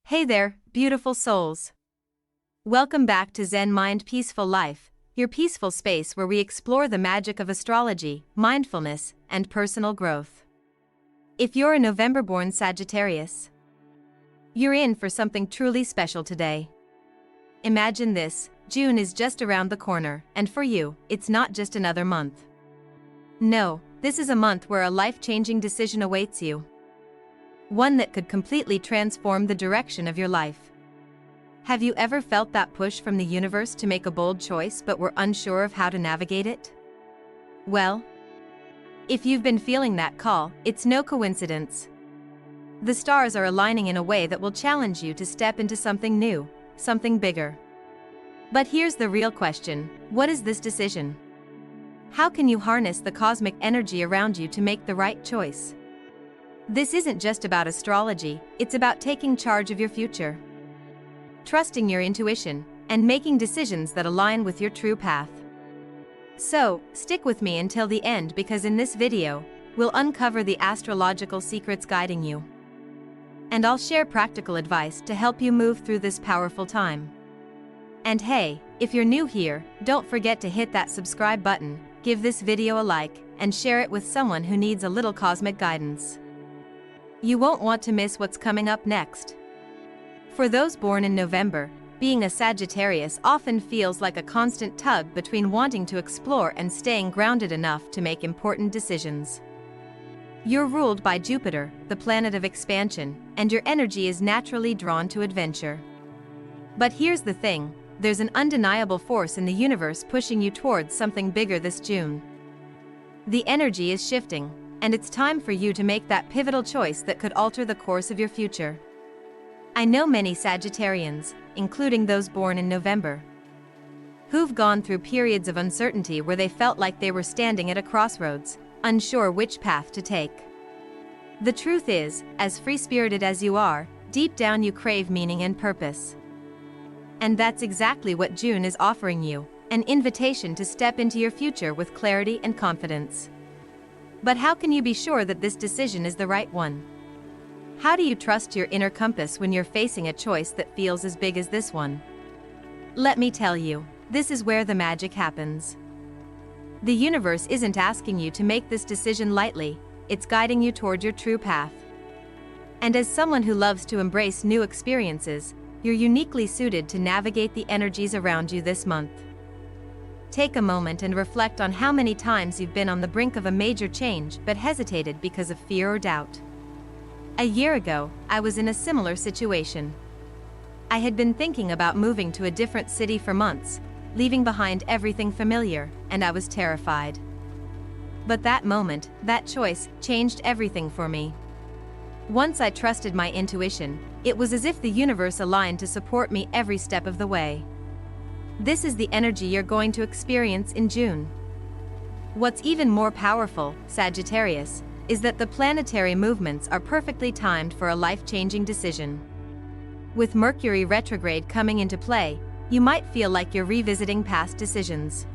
Hey there, beautiful souls. Welcome back to Zen Mind Peaceful Life, your peaceful space where we explore the magic of astrology, mindfulness, and personal growth. If you're a November-born Sagittarius, you're in for something truly special today. Imagine this: June is just around the corner, and for you, it's not just another month. No, this is a month where a life-changing decision awaits you. One that could completely transform the direction of your life. Have you ever felt that push from the universe to make a bold choice but were unsure of how to navigate it? Well, if you've been feeling that call, it's no coincidence. The stars are aligning in a way that will challenge you to step into something new, something bigger. But here's the real question: what is this decision? How can you harness the cosmic energy around you to make the right choice? This isn't just about astrology, it's about taking charge of your future. Trusting your intuition, and making decisions that align with your true path. So, stick with me until the end because in this video, we'll uncover the astrological secrets guiding you. And I'll share practical advice to help you move through this powerful time. And hey, if you're new here, don't forget to hit that subscribe button, give this video a like, and share it with someone who needs a little cosmic guidance. You won't want to miss what's coming up next. For those born in November, being a Sagittarius often feels like a constant tug between wanting to explore and staying grounded enough to make important decisions. You're ruled by Jupiter, the planet of expansion, and your energy is naturally drawn to adventure. But here's the thing: there's an undeniable force in the universe pushing you towards something bigger this June. The energy is shifting, and it's time for you to make that pivotal choice that could alter the course of your future. I know many Sagittarians, including those born in November, who've gone through periods of uncertainty where they felt like they were standing at a crossroads, unsure which path to take. The truth is, as free-spirited as you are, deep down you crave meaning and purpose. And that's exactly what June is offering you: an invitation to step into your future with clarity and confidence. But how can you be sure that this decision is the right one? How do you trust your inner compass when you're facing a choice that feels as big as this one? Let me tell you, this is where the magic happens. The universe isn't asking you to make this decision lightly, it's guiding you toward your true path. And as someone who loves to embrace new experiences, you're uniquely suited to navigate the energies around you this month. Take a moment and reflect on how many times you've been on the brink of a major change but hesitated because of fear or doubt. A year ago, I was in a similar situation. I had been thinking about moving to a different city for months, leaving behind everything familiar, and I was terrified. But that moment, that choice, changed everything for me. Once I trusted my intuition, it was as if the universe aligned to support me every step of the way. This is the energy you're going to experience in June. What's even more powerful, Sagittarius, is that the planetary movements are perfectly timed for a life-changing decision. With Mercury retrograde coming into play, you might feel like you're revisiting past decisions.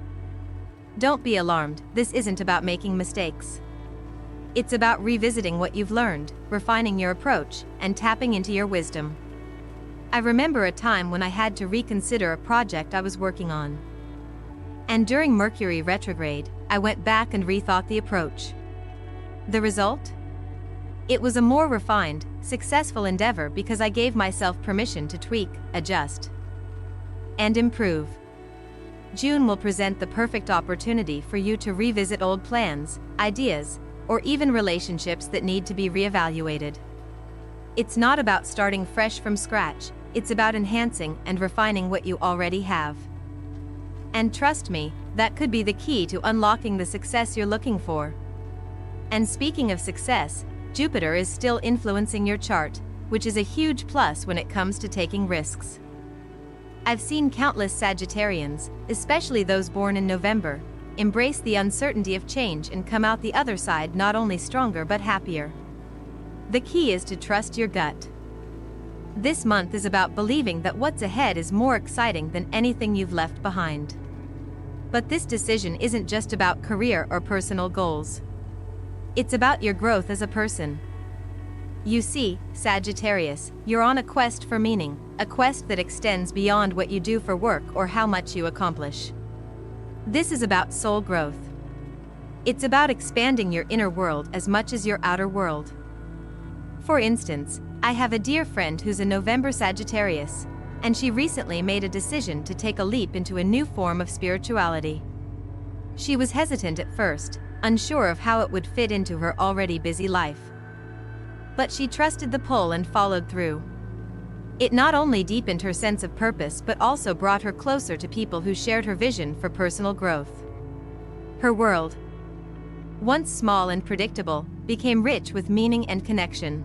Don't be alarmed, this isn't about making mistakes. It's about revisiting what you've learned, refining your approach, and tapping into your wisdom. I remember a time when I had to reconsider a project I was working on. And during Mercury retrograde, I went back and rethought the approach. The result? It was a more refined, successful endeavor because I gave myself permission to tweak, adjust, and improve. June will present the perfect opportunity for you to revisit old plans, ideas, or even relationships that need to be reevaluated. It's not about starting fresh from scratch. It's about enhancing and refining what you already have. And trust me, that could be the key to unlocking the success you're looking for. And speaking of success, Jupiter is still influencing your chart, which is a huge plus when it comes to taking risks. I've seen countless Sagittarians, especially those born in November, embrace the uncertainty of change and come out the other side not only stronger but happier. The key is to trust your gut. This month is about believing that what's ahead is more exciting than anything you've left behind. But this decision isn't just about career or personal goals. It's about your growth as a person. You see, Sagittarius, you're on a quest for meaning, a quest that extends beyond what you do for work or how much you accomplish. This is about soul growth. It's about expanding your inner world as much as your outer world. For instance, I have a dear friend who's a November Sagittarius, and she recently made a decision to take a leap into a new form of spirituality. She was hesitant at first, unsure of how it would fit into her already busy life. But she trusted the pull and followed through. It not only deepened her sense of purpose but also brought her closer to people who shared her vision for personal growth. Her world, once small and predictable, became rich with meaning and connection.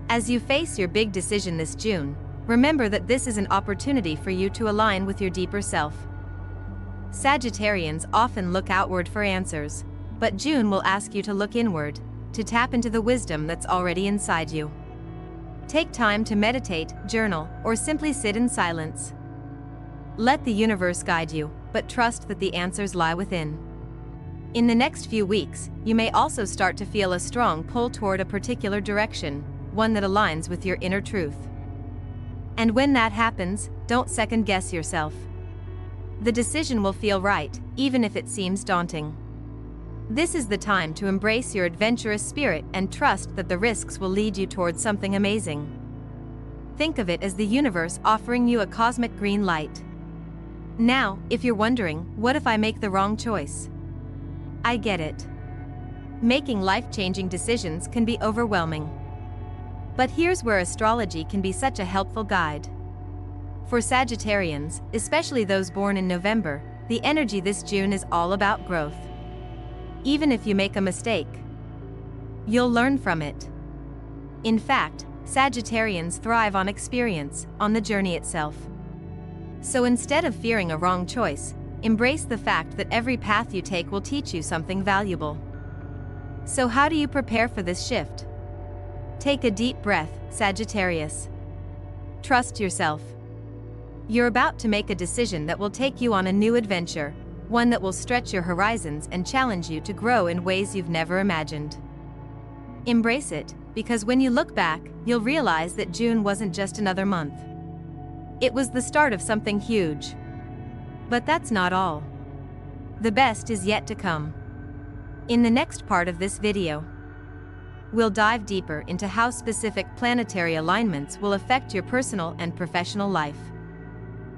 As you face your big decision this June, remember that this is an opportunity for you to align with your deeper self. Sagittarians often look outward for answers, but June will ask you to look inward, to tap into the wisdom that's already inside you. Take time to meditate, journal, or simply sit in silence. Let the universe guide you, but trust that the answers lie within. In the next few weeks, you may also start to feel a strong pull toward a particular direction, one that aligns with your inner truth. And when that happens, don't second-guess yourself. The decision will feel right, even if it seems daunting. This is the time to embrace your adventurous spirit and trust that the risks will lead you towards something amazing. Think of it as the universe offering you a cosmic green light. Now, if you're wondering, what if I make the wrong choice? I get it. Making life-changing decisions can be overwhelming. But here's where astrology can be such a helpful guide. For Sagittarians, especially those born in November, the energy this June is all about growth. Even if you make a mistake, you'll learn from it. In fact, Sagittarians thrive on experience, on the journey itself. So instead of fearing a wrong choice, embrace the fact that every path you take will teach you something valuable. So how do you prepare for this shift? Take a deep breath, Sagittarius. Trust yourself. You're about to make a decision that will take you on a new adventure, one that will stretch your horizons and challenge you to grow in ways you've never imagined. Embrace it, because when you look back, you'll realize that June wasn't just another month. It was the start of something huge. But that's not all. The best is yet to come. In the next part of this video, we'll dive deeper into how specific planetary alignments will affect your personal and professional life.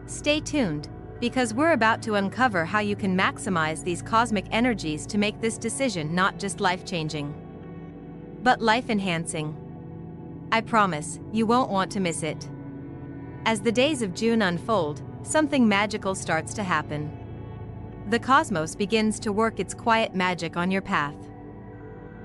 Stay tuned, because we're about to uncover how you can maximize these cosmic energies to make this decision not just life-changing, but life-enhancing. I promise, you won't want to miss it. As the days of June unfold, something magical starts to happen. The cosmos begins to work its quiet magic on your path.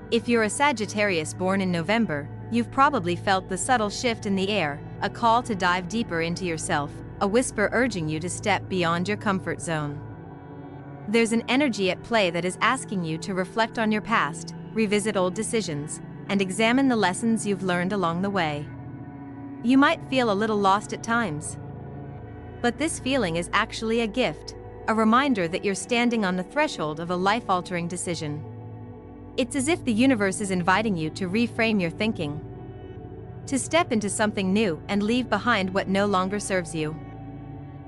If you're a Sagittarius born in November, you've probably felt the subtle shift in the air, a call to dive deeper into yourself, a whisper urging you to step beyond your comfort zone. There's an energy at play that is asking you to reflect on your past, revisit old decisions, and examine the lessons you've learned along the way. You might feel a little lost at times. But this feeling is actually a gift, a reminder that you're standing on the threshold of a life-altering decision. It's as if the universe is inviting you to reframe your thinking, to step into something new and leave behind what no longer serves you.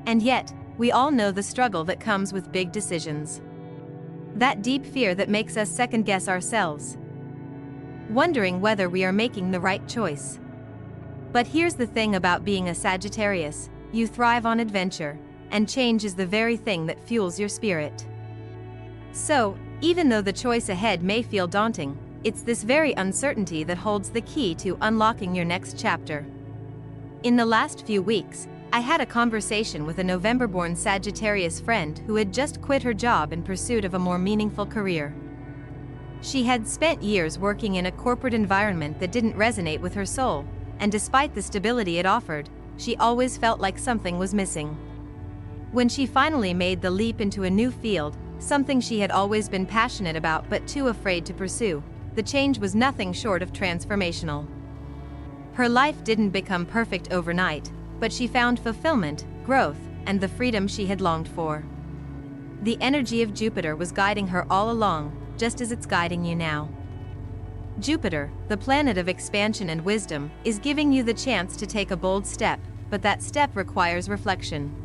And yet, we all know the struggle that comes with big decisions. That deep fear that makes us second-guess ourselves, wondering whether we are making the right choice. But here's the thing about being a Sagittarius: you thrive on adventure, and change is the very thing that fuels your spirit. So, even though the choice ahead may feel daunting, it's this very uncertainty that holds the key to unlocking your next chapter. In the last few weeks, I had a conversation with a November-born Sagittarius friend who had just quit her job in pursuit of a more meaningful career. She had spent years working in a corporate environment that didn't resonate with her soul, and despite the stability it offered, she always felt like something was missing. When she finally made the leap into a new field, something she had always been passionate about but too afraid to pursue, the change was nothing short of transformational. Her life didn't become perfect overnight, but she found fulfillment, growth, and the freedom she had longed for. The energy of Jupiter was guiding her all along, just as it's guiding you now. Jupiter, the planet of expansion and wisdom, is giving you the chance to take a bold step, but that step requires reflection.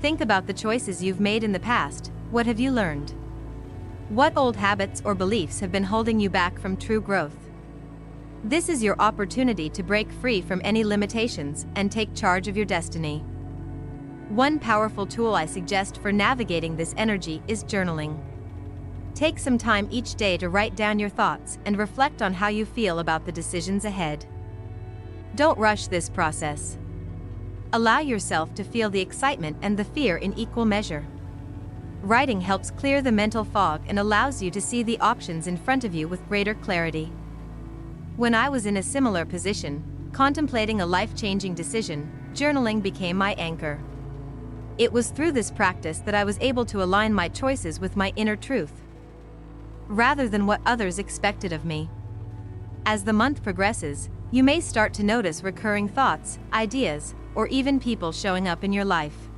Think about the choices you've made in the past. What have you learned? What old habits or beliefs have been holding you back from true growth? This is your opportunity to break free from any limitations and take charge of your destiny. One powerful tool I suggest for navigating this energy is journaling. Take some time each day to write down your thoughts and reflect on how you feel about the decisions ahead. Don't rush this process. Allow yourself to feel the excitement and the fear in equal measure. Writing helps clear the mental fog and allows you to see the options in front of you with greater clarity. When I was in a similar position, contemplating a life-changing decision, journaling became my anchor. It was through this practice that I was able to align my choices with my inner truth, rather than what others expected of me. As the month progresses, you may start to notice recurring thoughts, ideas, or even people showing up in your life.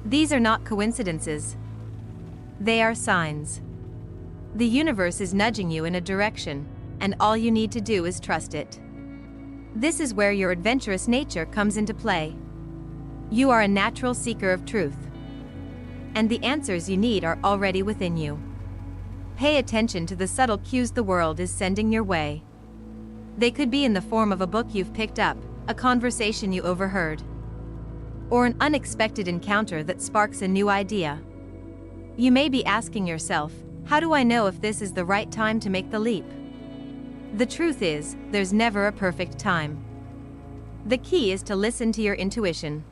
These are not coincidences. They are signs. The universe is nudging you in a direction, and all you need to do is trust it. This is where your adventurous nature comes into play. You are a natural seeker of truth, and the answers you need are already within you. Pay attention to the subtle cues the world is sending your way. They could be in the form of a book you've picked up, a conversation you overheard, or an unexpected encounter that sparks a new idea. You may be asking yourself, how do I know if this is the right time to make the leap? The truth is, there's never a perfect time. The key is to listen to your intuition.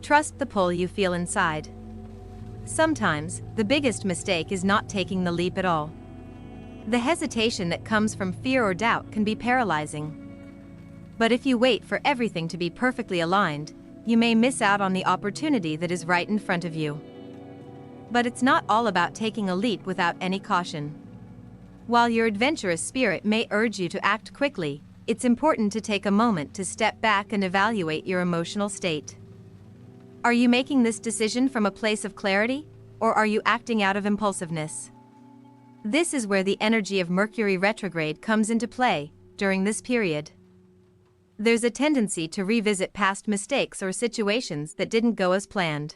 Trust the pull you feel inside. Sometimes, the biggest mistake is not taking the leap at all. The hesitation that comes from fear or doubt can be paralyzing. But if you wait for everything to be perfectly aligned, you may miss out on the opportunity that is right in front of you. But it's not all about taking a leap without any caution. While your adventurous spirit may urge you to act quickly, it's important to take a moment to step back and evaluate your emotional state. Are you making this decision from a place of clarity, or are you acting out of impulsiveness? This is where the energy of Mercury retrograde comes into play during this period. There's a tendency to revisit past mistakes or situations that didn't go as planned.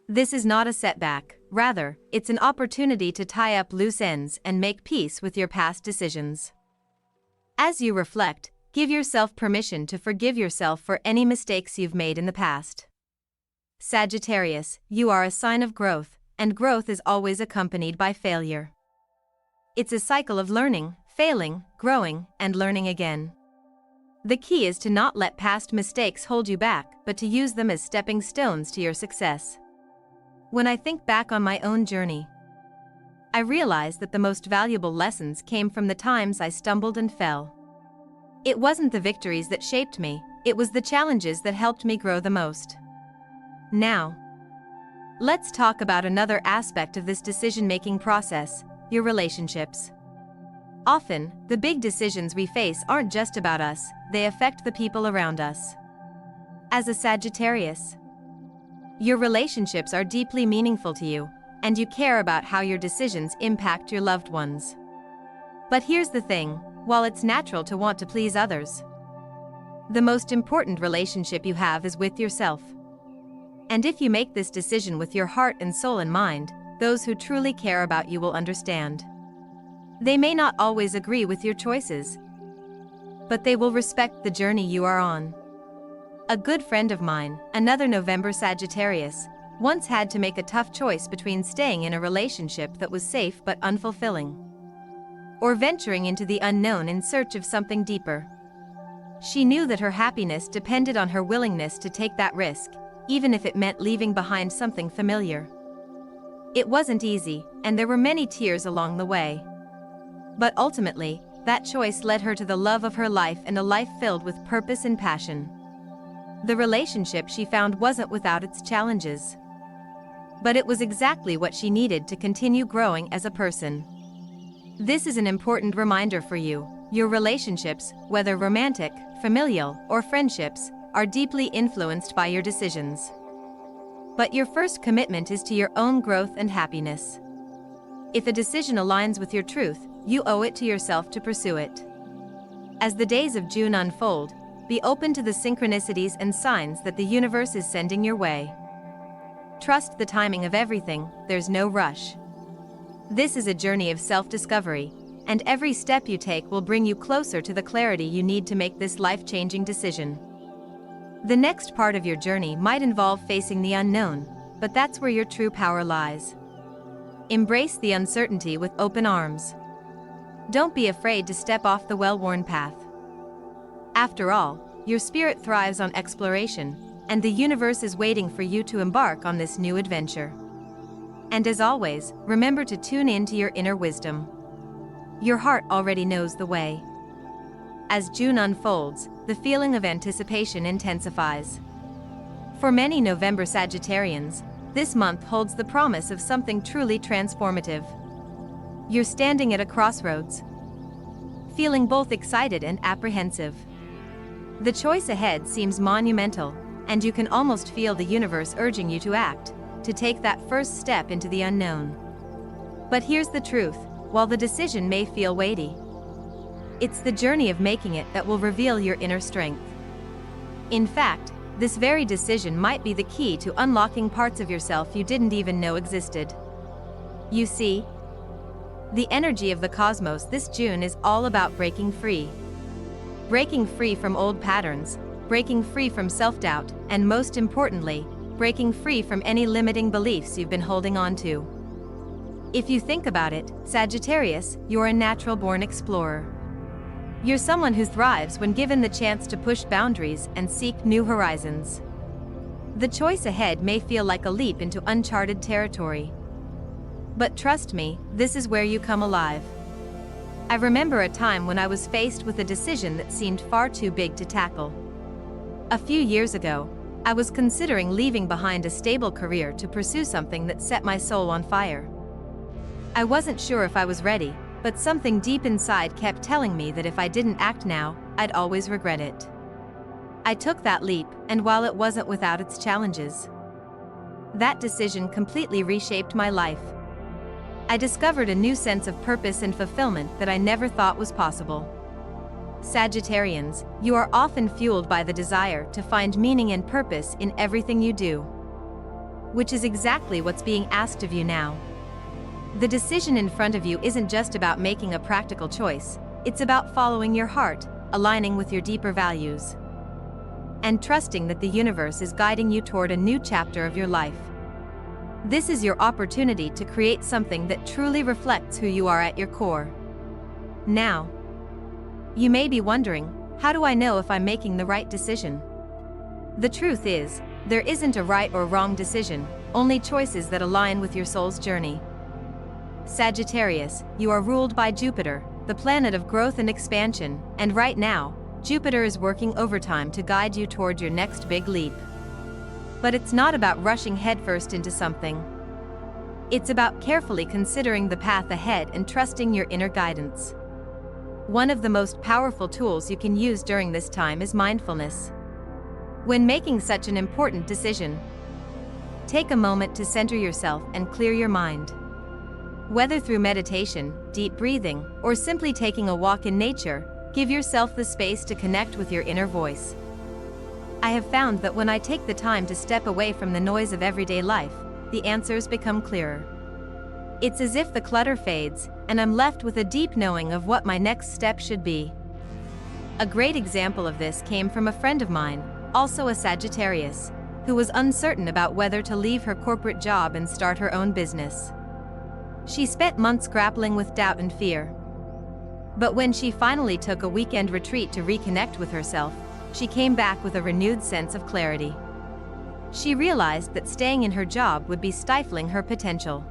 This is not a setback, rather, it's an opportunity to tie up loose ends and make peace with your past decisions. As you reflect, give yourself permission to forgive yourself for any mistakes you've made in the past. Sagittarius, you are a sign of growth, and growth is always accompanied by failure. It's a cycle of learning, failing, growing, and learning again. The key is to not let past mistakes hold you back, but to use them as stepping stones to your success. When I think back on my own journey, I realize that the most valuable lessons came from the times I stumbled and fell. It wasn't the victories that shaped me, it was the challenges that helped me grow the most. Now, let's talk about another aspect of this decision-making process, your relationships. Often, the big decisions we face aren't just about us, they affect the people around us. As a Sagittarius, your relationships are deeply meaningful to you, and you care about how your decisions impact your loved ones. But here's the thing, while it's natural to want to please others, the most important relationship you have is with yourself. And if you make this decision with your heart and soul in mind, those who truly care about you will understand. They may not always agree with your choices, but they will respect the journey you are on. A good friend of mine, another November Sagittarius, once had to make a tough choice between staying in a relationship that was safe but unfulfilling, or venturing into the unknown in search of something deeper. She knew that her happiness depended on her willingness to take that risk, even if it meant leaving behind something familiar. It wasn't easy, and there were many tears along the way. But ultimately, that choice led her to the love of her life and a life filled with purpose and passion. The relationship she found wasn't without its challenges, but it was exactly what she needed to continue growing as a person. This is an important reminder for you. Your relationships, whether romantic, familial, or friendships, are deeply influenced by your decisions. But your first commitment is to your own growth and happiness. If a decision aligns with your truth, you owe it to yourself to pursue it. As the days of June unfold, be open to the synchronicities and signs that the universe is sending your way. Trust the timing of everything, there's no rush. This is a journey of self-discovery, and every step you take will bring you closer to the clarity you need to make this life-changing decision. The next part of your journey might involve facing the unknown, but that's where your true power lies. Embrace the uncertainty with open arms. Don't be afraid to step off the well-worn path. After all, your spirit thrives on exploration, and the universe is waiting for you to embark on this new adventure. And as always, remember to tune in to your inner wisdom. Your heart already knows the way. As June unfolds, the feeling of anticipation intensifies. For many November Sagittarians, this month holds the promise of something truly transformative. You're standing at a crossroads, feeling both excited and apprehensive. The choice ahead seems monumental, and you can almost feel the universe urging you to act, to take that first step into the unknown. But here's the truth, while the decision may feel weighty, it's the journey of making it that will reveal your inner strength. In fact, this very decision might be the key to unlocking parts of yourself you didn't even know existed. You see, the energy of the cosmos this June is all about breaking free. Breaking free from old patterns, breaking free from self-doubt, and most importantly, breaking free from any limiting beliefs you've been holding on to. If you think about it, Sagittarius, you're a natural-born explorer. You're someone who thrives when given the chance to push boundaries and seek new horizons. The choice ahead may feel like a leap into uncharted territory. But trust me, this is where you come alive. I remember a time when I was faced with a decision that seemed far too big to tackle. A few years ago, I was considering leaving behind a stable career to pursue something that set my soul on fire. I wasn't sure if I was ready, but something deep inside kept telling me that if I didn't act now, I'd always regret it. I took that leap, and while it wasn't without its challenges, that decision completely reshaped my life. I discovered a new sense of purpose and fulfillment that I never thought was possible. Sagittarians, you are often fueled by the desire to find meaning and purpose in everything you do, which is exactly what's being asked of you now. The decision in front of you isn't just about making a practical choice, it's about following your heart, aligning with your deeper values, and trusting that the universe is guiding you toward a new chapter of your life. This is your opportunity to create something that truly reflects who you are at your core. Now, you may be wondering, how do I know if I'm making the right decision? The truth is, there isn't a right or wrong decision, only choices that align with your soul's journey. Sagittarius, you are ruled by Jupiter, the planet of growth and expansion, and right now, Jupiter is working overtime to guide you toward your next big leap. But it's not about rushing headfirst into something. It's about carefully considering the path ahead and trusting your inner guidance. One of the most powerful tools you can use during this time is mindfulness. When making such an important decision, take a moment to center yourself and clear your mind. Whether through meditation, deep breathing, or simply taking a walk in nature, give yourself the space to connect with your inner voice. I have found that when I take the time to step away from the noise of everyday life, the answers become clearer. It's as if the clutter fades, and I'm left with a deep knowing of what my next step should be. A great example of this came from a friend of mine, also a Sagittarius, who was uncertain about whether to leave her corporate job and start her own business. She spent months grappling with doubt and fear. But when she finally took a weekend retreat to reconnect with herself, she came back with a renewed sense of clarity. She realized that staying in her job would be stifling her potential.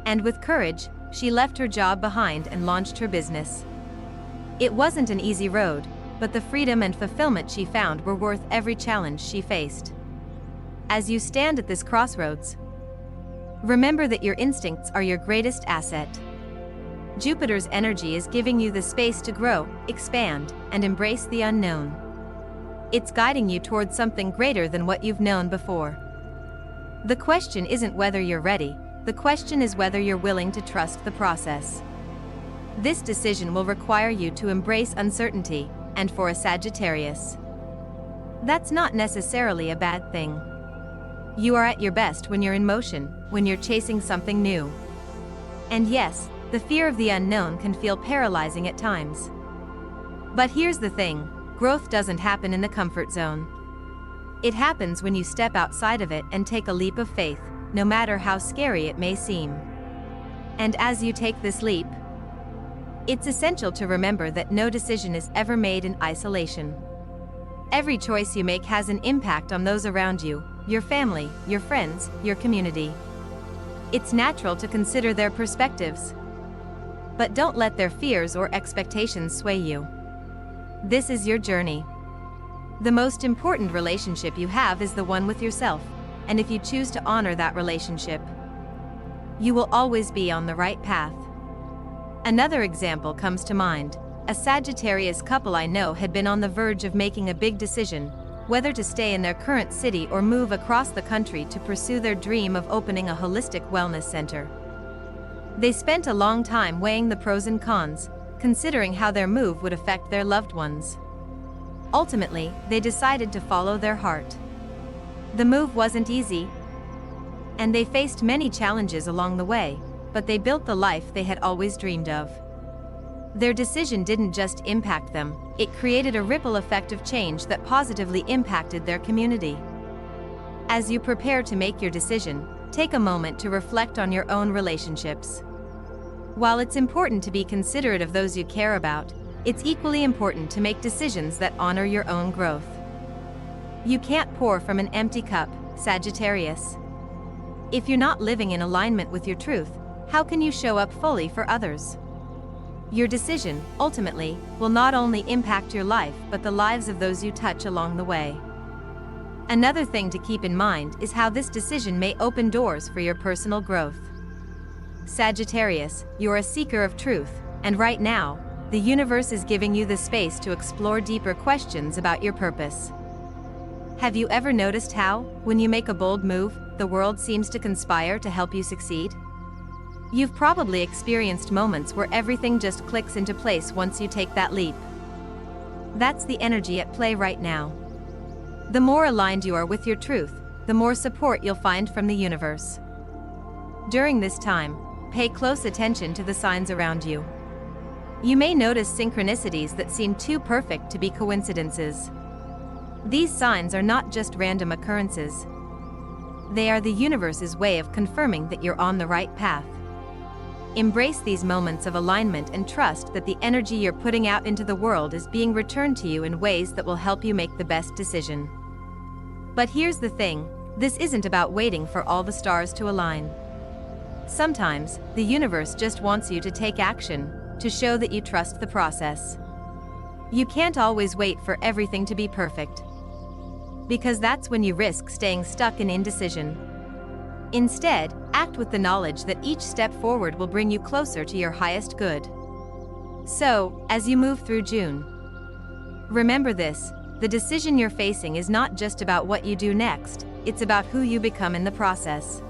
And with courage, she left her job behind and launched her business. It wasn't an easy road, but the freedom and fulfillment she found were worth every challenge she faced. As you stand at this crossroads, remember that your instincts are your greatest asset. Jupiter's energy is giving you the space to grow, expand, and embrace the unknown. It's guiding you towards something greater than what you've known before. The question isn't whether you're ready, the question is whether you're willing to trust the process. This decision will require you to embrace uncertainty, and for a Sagittarius, that's not necessarily a bad thing. You are at your best when you're in motion, when you're chasing something new. And yes, the fear of the unknown can feel paralyzing at times. But here's the thing, growth doesn't happen in the comfort zone. It happens when you step outside of it and take a leap of faith, no matter how scary it may seem. And as you take this leap, it's essential to remember that no decision is ever made in isolation. Every choice you make has an impact on those around you, your family, your friends, your community. It's natural to consider their perspectives. But don't let their fears or expectations sway you. This is your journey. The most important relationship you have is the one with yourself, and if you choose to honor that relationship, you will always be on the right path. Another example comes to mind. A Sagittarius couple I know had been on the verge of making a big decision, whether to stay in their current city or move across the country to pursue their dream of opening a holistic wellness center. They spent a long time weighing the pros and cons, considering how their move would affect their loved ones. Ultimately, they decided to follow their heart. The move wasn't easy, and they faced many challenges along the way, but they built the life they had always dreamed of. Their decision didn't just impact them, it created a ripple effect of change that positively impacted their community. As you prepare to make your decision, take a moment to reflect on your own relationships. While it's important to be considerate of those you care about, it's equally important to make decisions that honor your own growth. You can't pour from an empty cup, Sagittarius. If you're not living in alignment with your truth, how can you show up fully for others? Your decision, ultimately, will not only impact your life but the lives of those you touch along the way. Another thing to keep in mind is how this decision may open doors for your personal growth. Sagittarius, you're a seeker of truth, and right now, the universe is giving you the space to explore deeper questions about your purpose. Have you ever noticed how, when you make a bold move, the world seems to conspire to help you succeed? You've probably experienced moments where everything just clicks into place once you take that leap. That's the energy at play right now. The more aligned you are with your truth, the more support you'll find from the universe. During this time, pay close attention to the signs around you. You may notice synchronicities that seem too perfect to be coincidences. These signs are not just random occurrences. They are the universe's way of confirming that you're on the right path. Embrace these moments of alignment and trust that the energy you're putting out into the world is being returned to you in ways that will help you make the best decision. But here's the thing, this isn't about waiting for all the stars to align. Sometimes, the universe just wants you to take action, to show that you trust the process. You can't always wait for everything to be perfect, because that's when you risk staying stuck in indecision. Instead, act with the knowledge that each step forward will bring you closer to your highest good. So, as you move through June, remember this, the decision you're facing is not just about what you do next, it's about who you become in the process.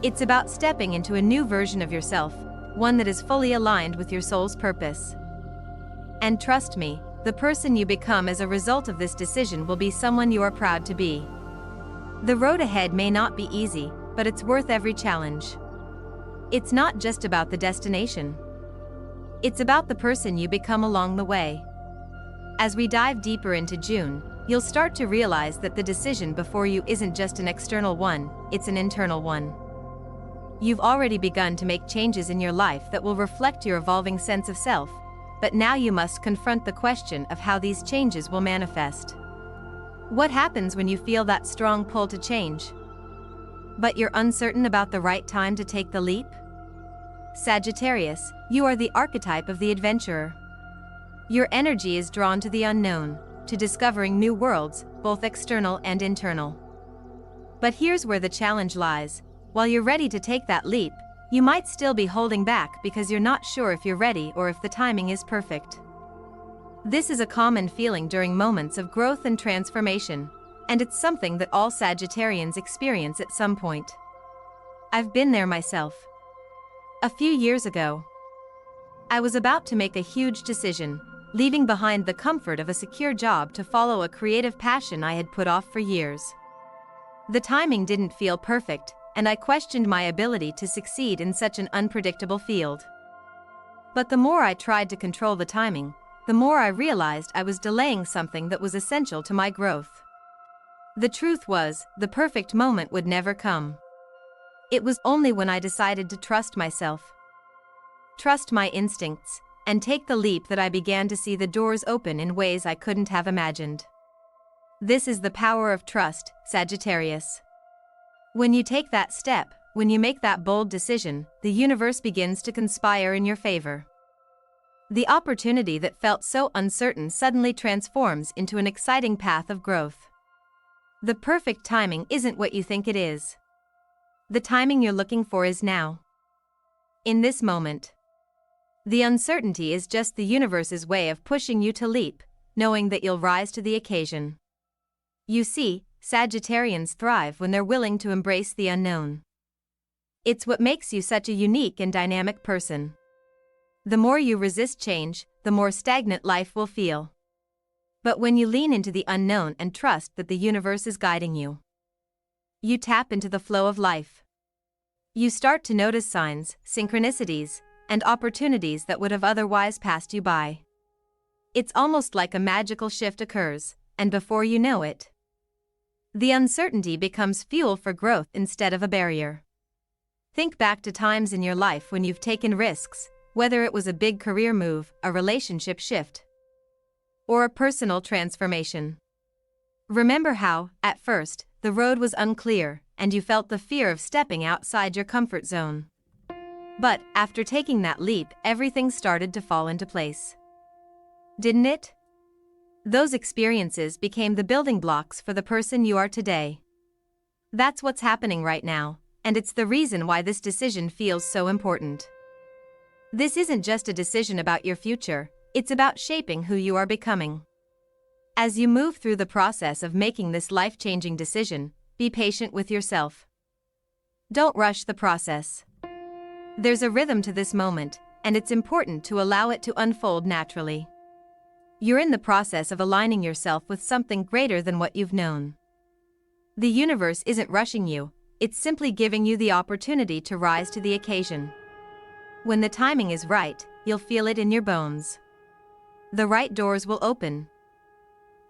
It's about stepping into a new version of yourself, one that is fully aligned with your soul's purpose. And trust me, the person you become as a result of this decision will be someone you are proud to be. The road ahead may not be easy, but it's worth every challenge. It's not just about the destination. It's about the person you become along the way. As we dive deeper into June, you'll start to realize that the decision before you isn't just an external one, it's an internal one. You've already begun to make changes in your life that will reflect your evolving sense of self, but now you must confront the question of how these changes will manifest. What happens when you feel that strong pull to change, but you're uncertain about the right time to take the leap? Sagittarius, you are the archetype of the adventurer. Your energy is drawn to the unknown, to discovering new worlds, both external and internal. But here's where the challenge lies. While you're ready to take that leap, you might still be holding back because you're not sure if you're ready or if the timing is perfect. This is a common feeling during moments of growth and transformation, and it's something that all Sagittarians experience at some point. I've been there myself. A few years ago, I was about to make a huge decision, leaving behind the comfort of a secure job to follow a creative passion I had put off for years. The timing didn't feel perfect, and I questioned my ability to succeed in such an unpredictable field. But the more I tried to control the timing, the more I realized I was delaying something that was essential to my growth. The truth was, the perfect moment would never come. It was only when I decided to trust myself, trust my instincts, and take the leap that I began to see the doors open in ways I couldn't have imagined. This is the power of trust, Sagittarius. When you take that step, when you make that bold decision, the universe begins to conspire in your favor. The opportunity that felt so uncertain suddenly transforms into an exciting path of growth. The perfect timing isn't what you think it is. The timing you're looking for is now. In this moment. The uncertainty is just the universe's way of pushing you to leap, knowing that you'll rise to the occasion. You see, Sagittarians thrive when they're willing to embrace the unknown. It's what makes you such a unique and dynamic person. The more you resist change, the more stagnant life will feel. But when you lean into the unknown and trust that the universe is guiding you, you tap into the flow of life. You start to notice signs, synchronicities, and opportunities that would have otherwise passed you by. It's almost like a magical shift occurs, and before you know it, the uncertainty becomes fuel for growth instead of a barrier. Think back to times in your life when you've taken risks, whether it was a big career move, a relationship shift, or a personal transformation. Remember how, at first, the road was unclear, and you felt the fear of stepping outside your comfort zone. But, after taking that leap, everything started to fall into place. Didn't it? Those experiences became the building blocks for the person you are today. That's what's happening right now, and it's the reason why this decision feels so important. This isn't just a decision about your future, it's about shaping who you are becoming. As you move through the process of making this life-changing decision, be patient with yourself. Don't rush the process. There's a rhythm to this moment, and it's important to allow it to unfold naturally. You're in the process of aligning yourself with something greater than what you've known. The universe isn't rushing you, it's simply giving you the opportunity to rise to the occasion. When the timing is right, you'll feel it in your bones. The right doors will open.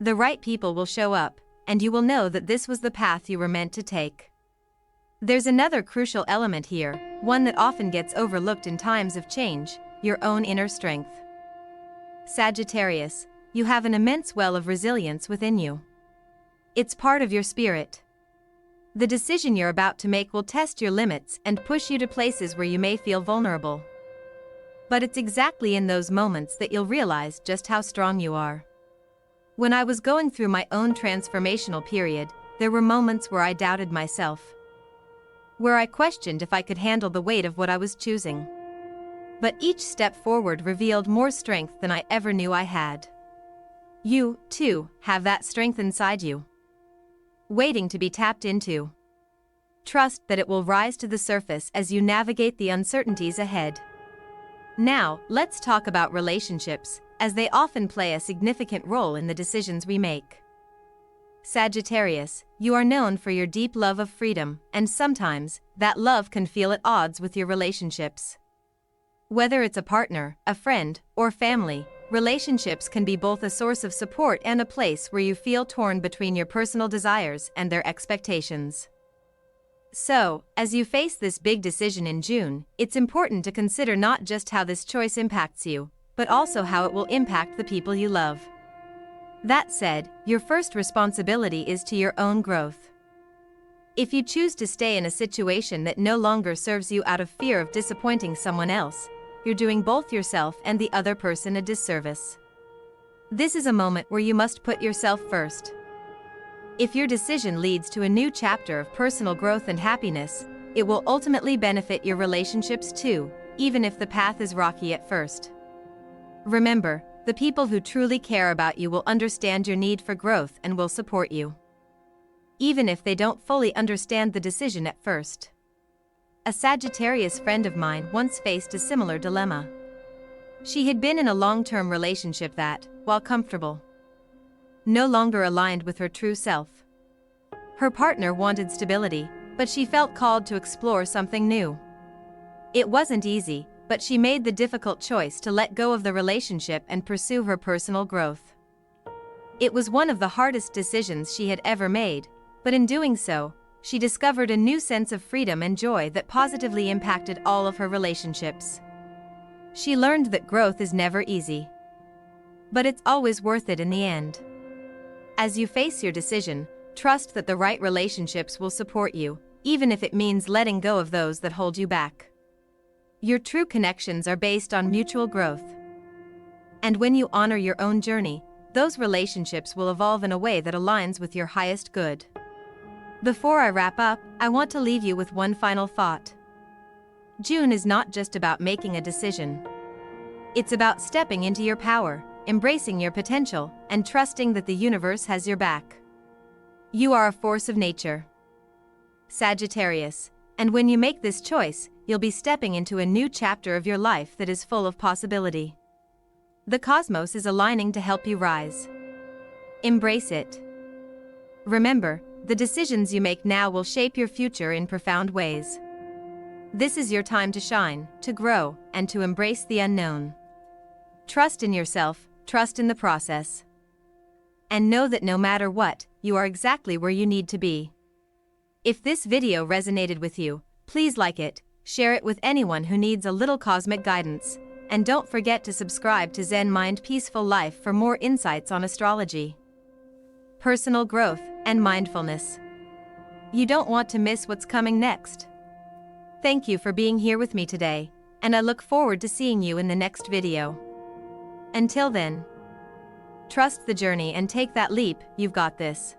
The right people will show up, and you will know that this was the path you were meant to take. There's another crucial element here, one that often gets overlooked in times of change: your own inner strength. Sagittarius, you have an immense well of resilience within you. It's part of your spirit. The decision you're about to make will test your limits and push you to places where you may feel vulnerable. But it's exactly in those moments that you'll realize just how strong you are. When I was going through my own transformational period, there were moments where I doubted myself, where I questioned if I could handle the weight of what I was choosing. But each step forward revealed more strength than I ever knew I had. You, too, have that strength inside you, waiting to be tapped into. Trust that it will rise to the surface as you navigate the uncertainties ahead. Now, let's talk about relationships, as they often play a significant role in the decisions we make. Sagittarius, you are known for your deep love of freedom, and sometimes, that love can feel at odds with your relationships. Whether it's a partner, a friend, or family, relationships can be both a source of support and a place where you feel torn between your personal desires and their expectations. So, as you face this big decision in June, it's important to consider not just how this choice impacts you, but also how it will impact the people you love. That said, your first responsibility is to your own growth. If you choose to stay in a situation that no longer serves you out of fear of disappointing someone else, you're doing both yourself and the other person a disservice. This is a moment where you must put yourself first. If your decision leads to a new chapter of personal growth and happiness, it will ultimately benefit your relationships too, even if the path is rocky at first. Remember, the people who truly care about you will understand your need for growth and will support you, even if they don't fully understand the decision at first. A Sagittarius friend of mine once faced a similar dilemma. She had been in a long-term relationship that, while comfortable, no longer aligned with her true self. Her partner wanted stability, but she felt called to explore something new. It wasn't easy, but she made the difficult choice to let go of the relationship and pursue her personal growth. It was one of the hardest decisions she had ever made, but in doing so, she discovered a new sense of freedom and joy that positively impacted all of her relationships. She learned that growth is never easy, but it's always worth it in the end. As you face your decision, trust that the right relationships will support you, even if it means letting go of those that hold you back. Your true connections are based on mutual growth. And when you honor your own journey, those relationships will evolve in a way that aligns with your highest good. Before I wrap up, I want to leave you with one final thought. June is not just about making a decision. It's about stepping into your power, embracing your potential, and trusting that the universe has your back. You are a force of nature, Sagittarius, and when you make this choice, you'll be stepping into a new chapter of your life that is full of possibility. The cosmos is aligning to help you rise. Embrace it. Remember, the decisions you make now will shape your future in profound ways. This is your time to shine, to grow, and to embrace the unknown. Trust in yourself, trust in the process. And know that no matter what, you are exactly where you need to be. If this video resonated with you, please like it, share it with anyone who needs a little cosmic guidance, and don't forget to subscribe to Zen Mind Peaceful Life for more insights on astrology, personal growth, and mindfulness. You don't want to miss what's coming next. Thank you for being here with me today, and I look forward to seeing you in the next video. Until then, trust the journey and take that leap. You've got this.